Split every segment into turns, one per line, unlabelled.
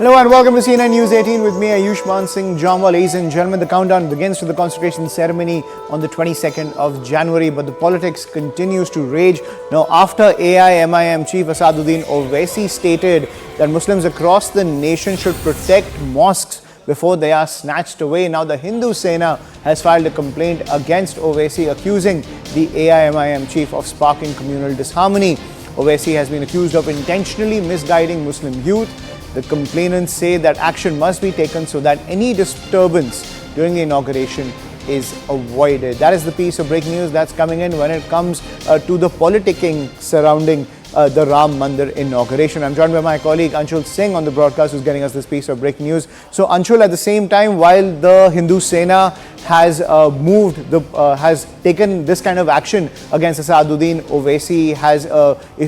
Hello and welcome to CNN News 18 with me, Ayushman Singh Jamwal. Ladies and gentlemen, the countdown begins to the consecration ceremony on the 22nd of January, but the politics continues to rage. Now, after AIMIM Chief Asaduddin Owaisi stated that Muslims across the nation should protect mosques before they are snatched away, now the Hindu Sena has filed a complaint against Owaisi, accusing the AIMIM chief of sparking communal disharmony. Owaisi has been accused of intentionally misguiding Muslim youth. The complainants say that action must be taken so that any disturbance during the inauguration is avoided. That is the piece of breaking news that's coming in when it comes to the politicking surrounding the Ram Mandir inauguration. I'm joined by my colleague Anshul Singh on the broadcast, who's getting us this piece of breaking news. So Anshul, at the same time, while the Hindu Sena has has taken this kind of action against Asaduddin Owaisi, has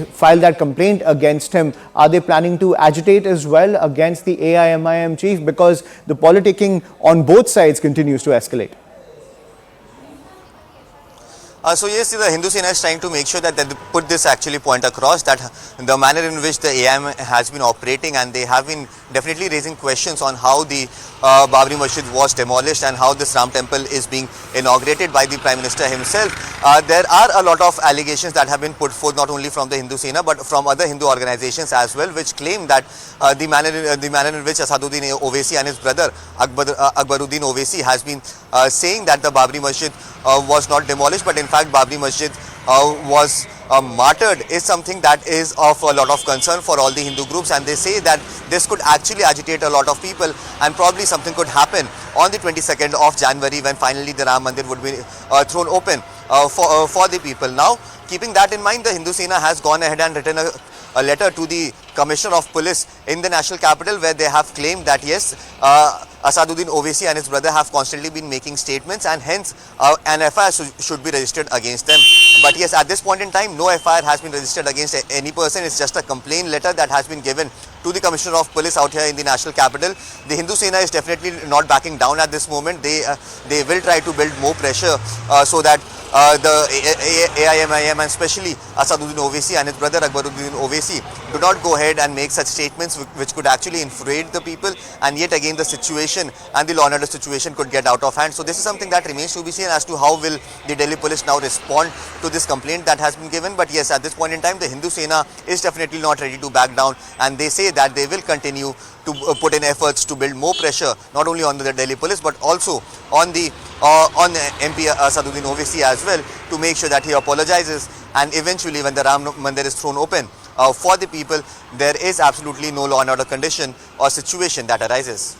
filed that complaint against him, are they planning to agitate as well against the AIMIM chief, because the politicking on both sides continues to escalate?
So yes, the Hindu Sena is trying to make sure that they put this point across, that the manner in which the AIM has been operating, and they have been definitely raising questions on how the Babri Masjid was demolished and how this Ram temple is being inaugurated by the Prime Minister himself. There are a lot of allegations that have been put forth, not only from the Hindu Sena but from other Hindu organizations as well, which claim that the manner in which Asaduddin Owaisi and his brother Akbaruddin Owaisi has been saying that the Babri Masjid was not demolished, but in fact Babri Masjid was martyred, is something that is of a lot of concern for all the Hindu groups, and they say that this could actually agitate a lot of people, and probably something could happen on the 22nd of January when finally the Ram Mandir would be thrown open for the people. Now, keeping that in mind, the Hindu Sena has gone ahead and written a letter to the Commissioner of Police in the national capital, where they have claimed that yes, Asaduddin Owaisi and his brother have constantly been making statements, and hence an FIR should be registered against them. But yes, at this point in time, no FIR has been registered against any person. It's just a complaint letter that has been given to the Commissioner of Police out here in the national capital. The Hindu Sena is definitely not backing down at this moment. They will try to build more pressure so that the AIMIM, and especially Asaduddin Owaisi and his brother Akbaruddin Owaisi, do not go ahead and make such statements which could actually infuriate the people, and yet again the situation and the law and order situation could get out of hand. So this is something that remains to be seen as to how will the Delhi police now respond to this complaint that has been given. But yes, at this point in time, the Hindu Sena is definitely not ready to back down, and they say that they will continue to put in efforts to build more pressure, not only on the Delhi police but also on the MP Asaduddin Owaisi as well, to make sure that he apologizes, and eventually when the Ram Mandir is thrown open for the people, there is absolutely no law and order condition or situation that arises.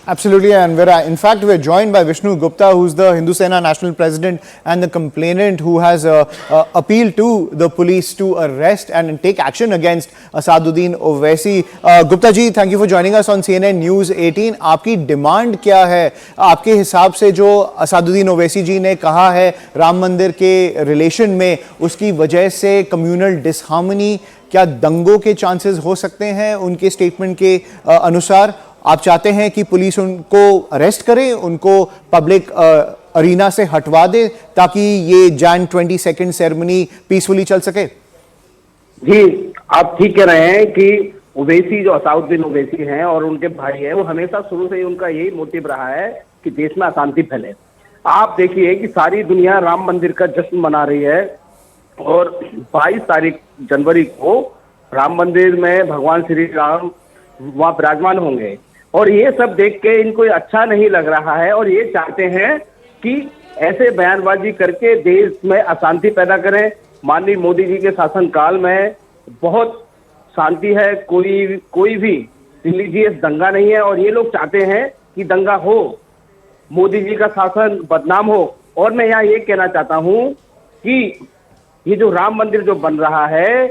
Absolutely, and in fact we're joined by Vishnu Gupta, who's the Hindu Sena national president and the complainant, who has appealed to the police to arrest and take action against Asaduddin Owaisi. Gupta ji, thank you for joining us on CNN News 18. आपकी demand क्या है आपके हिसाब से? जो असादुद्दीन ओवैसी जी ने कहा है राम मंदिर के रिलेशन में, उसकी वजह से कम्युनल डिसहार्मनी, क्या दंगों के चांसेस हो सकते हैं उनके स्टेटमेंट के अनुसार? आप चाहते हैं कि पुलिस उनको अरेस्ट करे, उनको पब्लिक अरीना से हटवा दे, ताकि ये जैन 22 सेरेमनी पीसफुली चल सके?
जी, आप ठीक कह रहे हैं कि ओवैसी, जो असादुद्दीन ओवैसी हैं और उनके भाई हैं, वो हमेशा शुरू से ही उनका यही मोटिव रहा है कि देश में अशांति फैले। आप देखिए कि सारी दुनिया राम मंदिर का जश्न मना रही है, और 22 तारीख जनवरी को राम मंदिर में भगवान श्री राम वहां विराजमान होंगे, और ये सब देख के इनको अच्छा नहीं लग रहा है, और ये चाहते हैं कि ऐसे बयानबाजी करके देश में अशांति पैदा करें। माननीय मोदी जी के शासनकाल में बहुत शांति है, कोई भी रिलीजियस दंगा नहीं है, और ये लोग चाहते हैं कि दंगा हो, मोदी जी का शासन बदनाम हो। और मैं यहाँ ये कहना चाहता हूँ कि ये जो राम मंदिर जो बन रहा है,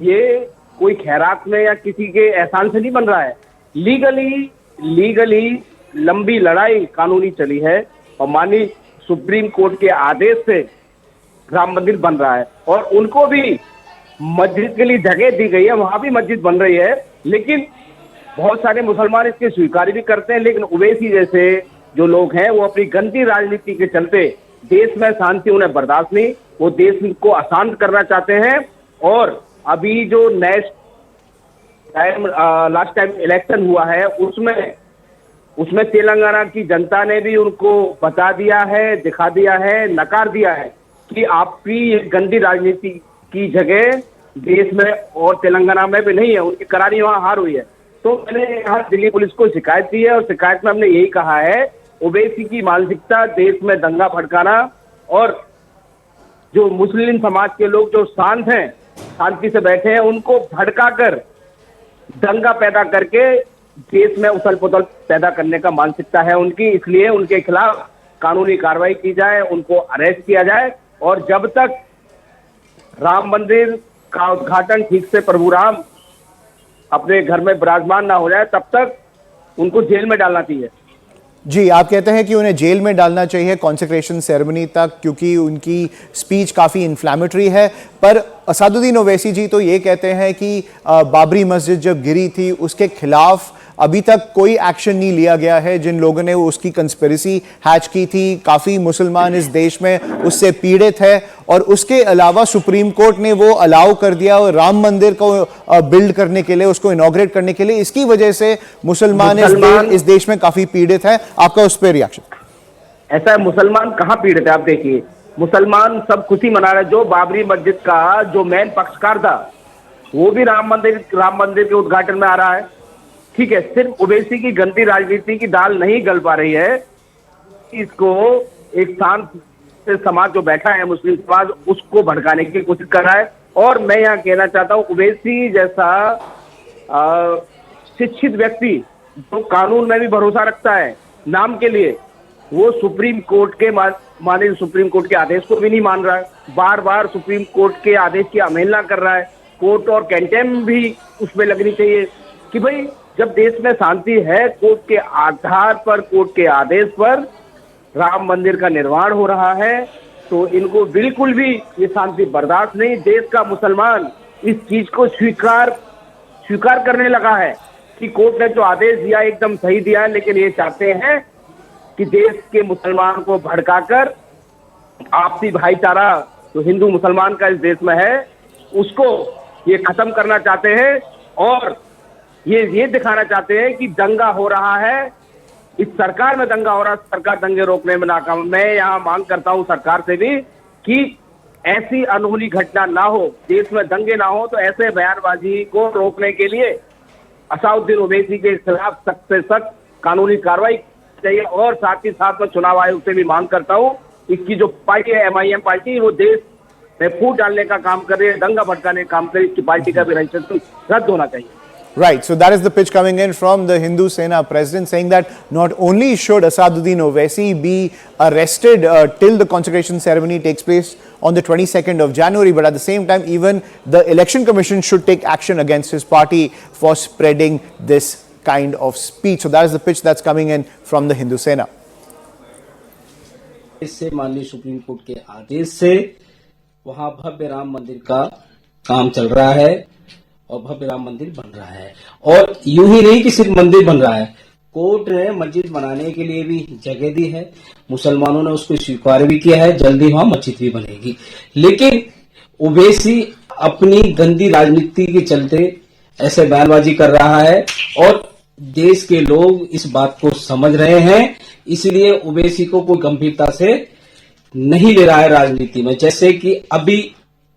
ये कोई खैरात में या किसी के एहसान से नहीं बन रहा है। लीगली लंबी लड़ाई कानूनी चली है, और माननीय सुप्रीम कोर्ट के आदेश से राम मंदिर बन रहा है, और उनको भी मस्जिद के लिए जगह दी गई है, वहां भी मस्जिद बन रही है। लेकिन बहुत सारे मुसलमान इसके स्वीकार भी करते हैं, लेकिन ओवैसी जैसे जो लोग हैं वो अपनी गंदी राजनीति के चलते देश में शांति उन्हें बर्दाश्त नहीं, वो देश को अशांत करना चाहते हैं। और अभी जो नेक्स्ट लास्ट टाइम इलेक्शन हुआ है उसमें तेलंगाना की जनता ने भी उनको बता दिया है, दिखा दिया है, नकार दिया है कि आपकी ये गंदी राजनीति की जगह देश में और तेलंगाना में भी नहीं है, उनकी करारी वहां हार हुई है। तो मैंने यहाँ दिल्ली पुलिस को शिकायत दी है और शिकायत में हमने यही कहा है, ओवैसी की मानसिकता देश में दंगा भड़काना और जो मुस्लिम समाज के लोग जो शांत हैं, शांति से बैठे हैं, उनको भड़काकर दंगा पैदा करके देश में उथल पुथल पैदा करने का मानसिकता है उनकी। इसलिए उनके खिलाफ कानूनी कार्रवाई की जाए, उनको अरेस्ट किया जाए और जब तक राम मंदिर का उद्घाटन ठीक से प्रभु राम अपने घर में विराजमान ना हो जाए तब तक उनको जेल में डालना चाहिए।
जी, आप कहते हैं कि उन्हें जेल में डालना चाहिए कॉन्सेक्रेशन सेरेमनी तक, क्योंकि उनकी स्पीच काफ़ी इन्फ्लेमेटरी है। पर असादुद्दीन ओवैसी जी तो ये कहते हैं कि बाबरी मस्जिद जब गिरी थी उसके खिलाफ अभी तक कोई एक्शन नहीं लिया गया है। जिन लोगों ने उसकी कंस्पिरेसी हैच की थी, काफ़ी मुसलमान इस देश में उससे पीड़ित है और उसके अलावा सुप्रीम कोर्ट ने वो अलाउ कर दिया और राम मंदिर को बिल्ड करने के लिए, उसको इनॉग्रेट करने के लिए। इसकी वजह से मुसलमान इस देश में काफ़ी पीड़ित है। आपका उस पर रिएक्शन?
ऐसा है, मुसलमान कहाँ पीड़ित है? आप देखिए, मुसलमान सब खुशी मना रहे। जो बाबरी मस्जिद का जो मेन पक्षकार था वो भी राम मंदिर के उद्घाटन में आ रहा है। ठीक है, सिर्फ ओवैसी की गंदी राजनीति की दाल नहीं गल पा रही है, इसको एक शांत समाज जो बैठा है मुस्लिम समाज, उसको भड़काने की कोशिश कर रहा है। और मैं यहाँ कहना चाहता हूँ, ओवैसी जैसा शिक्षित व्यक्ति जो कानून में भी भरोसा रखता है नाम के लिए, वो सुप्रीम कोर्ट के माननीय सुप्रीम कोर्ट के आदेश को भी नहीं मान रहा है, बार बार सुप्रीम कोर्ट के आदेश की अवहेलना कर रहा है। कोर्ट और कंटेम्प्ट भी उसमें लगनी चाहिए कि भाई जब देश में शांति है, कोर्ट के आधार पर, कोर्ट के आदेश पर राम मंदिर का निर्माण हो रहा है, तो इनको बिल्कुल भी ये शांति बर्दाश्त नहीं। देश का मुसलमान इस चीज को स्वीकार करने लगा है कि कोर्ट ने जो आदेश दिया एकदम सही दिया है, लेकिन ये चाहते हैं कि देश के मुसलमान को भड़काकर आपसी भाईचारा जो हिंदू मुसलमान का इस देश में है उसको ये खत्म करना चाहते हैं और ये दिखाना चाहते हैं कि दंगा हो रहा है, इस सरकार में दंगा हो रहा है, सरकार दंगे रोकने में नाकाम। मैं यहाँ मांग करता हूँ सरकार से भी कि ऐसी अनहोनी घटना ना हो, देश में दंगे ना हो, तो ऐसे बयानबाजी को रोकने के लिए असादुद्दीन ओवैसी के खिलाफ सख्त से सख्त कानूनी कार्रवाई चाहिए। और साथ ही साथ में चुनाव आयोग से भी मांग करता हूँ, इसकी जो पार्टी है MIM पार्टी, वो देश में फूट डालने का काम कर रही है, दंगा भड़काने का काम कर रही है, इसकी पार्टी का भी रजिस्ट्रेशन रद्द होना चाहिए।
Right, so that is the pitch coming in from the Hindu Sena president, saying that not only should Asaduddin Owaisi be arrested till the consecration ceremony takes place on the 22nd of January, but at the same time, even the election commission should take action against his party for spreading this kind of speech. So that is the pitch that's coming in from the Hindu Sena.
इससे माननीय supreme court के आदेश से वहां भव्य राम मंदिर का काम चल रहा है और भव्य राम मंदिर बन रहा है। और यूं ही नहीं कि सिर्फ मंदिर बन रहा है, कोर्ट ने मस्जिद बनाने के लिए भी जगह दी है, मुसलमानों ने उसको स्वीकार भी किया है, जल्दी वहां मस्जिद भी बनेगी। लेकिन ओवैसी अपनी गंदी राजनीति के चलते ऐसे बयानबाजी कर रहा है और देश के लोग इस बात को समझ रहे हैं, इसलिए ओवैसी को कोई गंभीरता से नहीं ले रहा है राजनीति में। जैसे कि अभी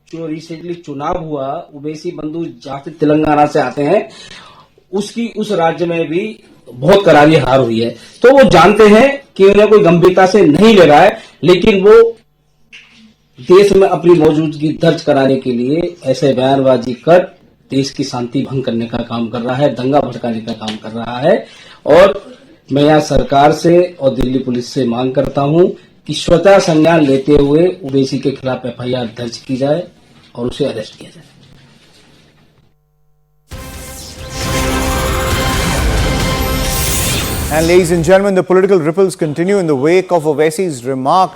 जो रिसेंटली चुनाव हुआ, ओवैसी बंधु जहां से तेलंगाना से आते हैं, उसकी उस राज्य में भी बहुत करारी हार हुई है। तो वो जानते हैं कि उन्हें कोई गंभीरता से नहीं ले रहा है, लेकिन वो देश में अपनी मौजूदगी दर्ज कराने के लिए ऐसे बयानबाजी कर देश की शांति भंग करने का काम कर रहा है, दंगा भड़काने का काम कर रहा है। और मैं यहाँ सरकार से और दिल्ली पुलिस से मांग करता हूं कि स्वतः संज्ञान लेते हुए ओवैसी के खिलाफ FIR दर्ज की जाए और उसे अरेस्ट किया जाए।
And ladies and gentlemen, the political ripples continue in the wake of Owaisi's remark